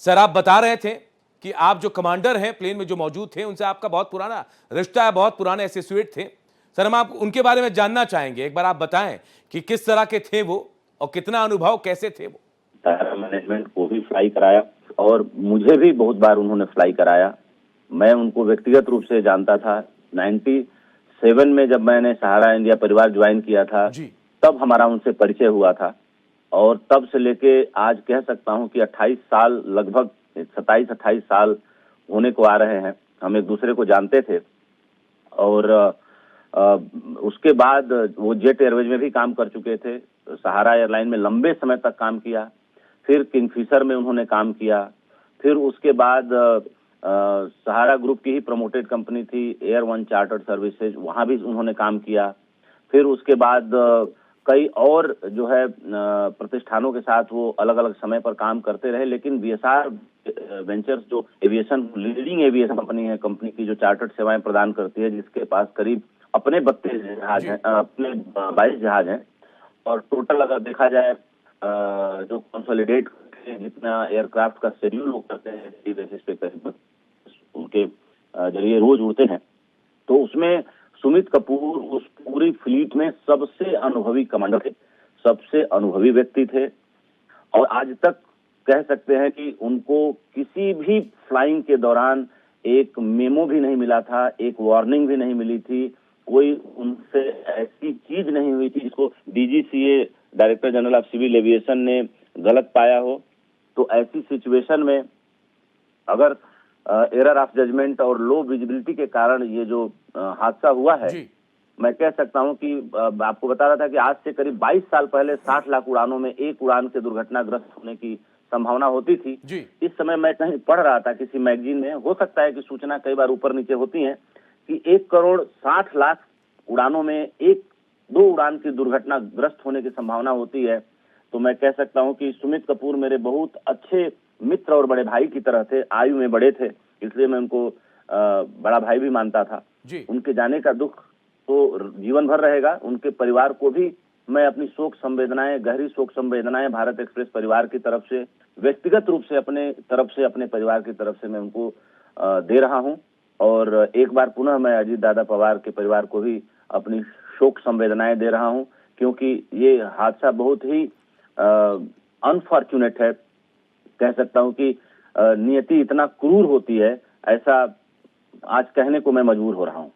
Sir, आप बता रहे थे कि आप जो कमांडर हैं प्लेन में जो मौजूद थे, उनसे आपका बहुत पुराना रिश्ता है, बहुत पुराने एसोसिएट थे। सर, हम आप उनके बारे में जानना चाहेंगे। एक बार आप बताएं कि किस तरह के थे वो और कितना अनुभव कैसे थे वो। सारा मैनेजमेंट को भी फ्लाई कराया और मुझे भी बहुत बार उन्होंने फ्लाई कराया। मैं उनको व्यक्तिगत रूप से जानता था। 97 में जब मैंने सहारा इंडिया परिवार ज्वाइन किया था, जी। तब हमारा उनसे परिचय हुआ था और तब से लेके आज कह सकता हूं कि 28 साल, लगभग 27-28 साल होने को आ रहे हैं। हम एक दूसरे को जानते थे और उसके बाद वो जेट एयरवेज में भी काम कर चुके थे। सहारा एयरलाइन में लंबे समय तक काम किया, फिर किंगफिशर में उन्होंने काम किया, फिर उसके बाद सहारा ग्रुप की ही प्रमोटेड कंपनी थी एयर वन चार्टर्ड सर्विसेज, वहां भी उन्होंने काम किया। फिर उसके बाद कई और जो है प्रतिष्ठानों के साथ वो अलग अलग समय पर काम करते रहे, लेकिन बीएसआर वेंचर्स जो एविएशन लीडिंग एविएशन कंपनी है, कंपनी की जो चार्टर्ड सेवाएं प्रदान करती है, जिसके पास करीब अपने 32 जहाज हैं, अपने 22 जहाज हैं और टोटल अगर देखा जाए जो कंसोलिडेट जितना एयरक्राफ्ट का शेड्यूल लोग करते हैं बेसिस पे करीब उनके जरिए रोज उड़ते हैं, तो उसमें सुमित कपूर उस पूरी फ्लीट में सबसे अनुभवी कमांडर थे, सबसे अनुभवी व्यक्ति थे और आज तक कह सकते हैं कि उनको किसी भी फ्लाइंग के दौरान एक मेमो भी नहीं मिला था, एक वार्निंग भी नहीं मिली थी, कोई उनसे ऐसी चीज नहीं हुई थी जिसको DGCA director general of civil aviation ने गलत पाया हो। तो ऐसी सिचुएशन में अगर एरर ऑफ जजमेंट और लो विजिबिलिटी के कारण ये जो हादसा हुआ है, मैं कह सकता हूं कि आपको बता रहा था कि आज से करीब 22 साल पहले 60 लाख उड़ानों में एक उड़ान के दुर्घटनाग्रस्त होने की संभावना होती थी। इस समय मैं कहीं पढ़ रहा था किसी मैगजीन में, हो सकता है कि सूचना कई बार ऊपर नीचे होती है, कि 1,60,00,000 उड़ानों में 1-2 उड़ान की दुर्घटनाग्रस्त होने की संभावना होती है। तो मैं कह सकता हूं कि सुमित कपूर मेरे बहुत अच्छे मित्र और बड़े भाई की तरह थे, आयु में बड़े थे, इसलिए मैं उनको बड़ा भाई भी मानता था। उनके जाने का दुख तो जीवन भर रहेगा। उनके परिवार को भी मैं अपनी शोक संवेदनाएं, गहरी शोक संवेदनाएं भारत एक्सप्रेस परिवार की तरफ से, व्यक्तिगत रूप से अपने तरफ से, अपने परिवार की तरफ से मैं उनको दे रहा हूं और एक बार पुनः मैं अजीत दादा पवार के परिवार को भी अपनी शोक संवेदनाएं दे रहा हूं, क्योंकि ये हादसा बहुत ही अनफॉर्चुनेट है। कह सकता हूं कि नियति इतना क्रूर होती है, ऐसा आज कहने को मैं मजबूर हो रहा हूं।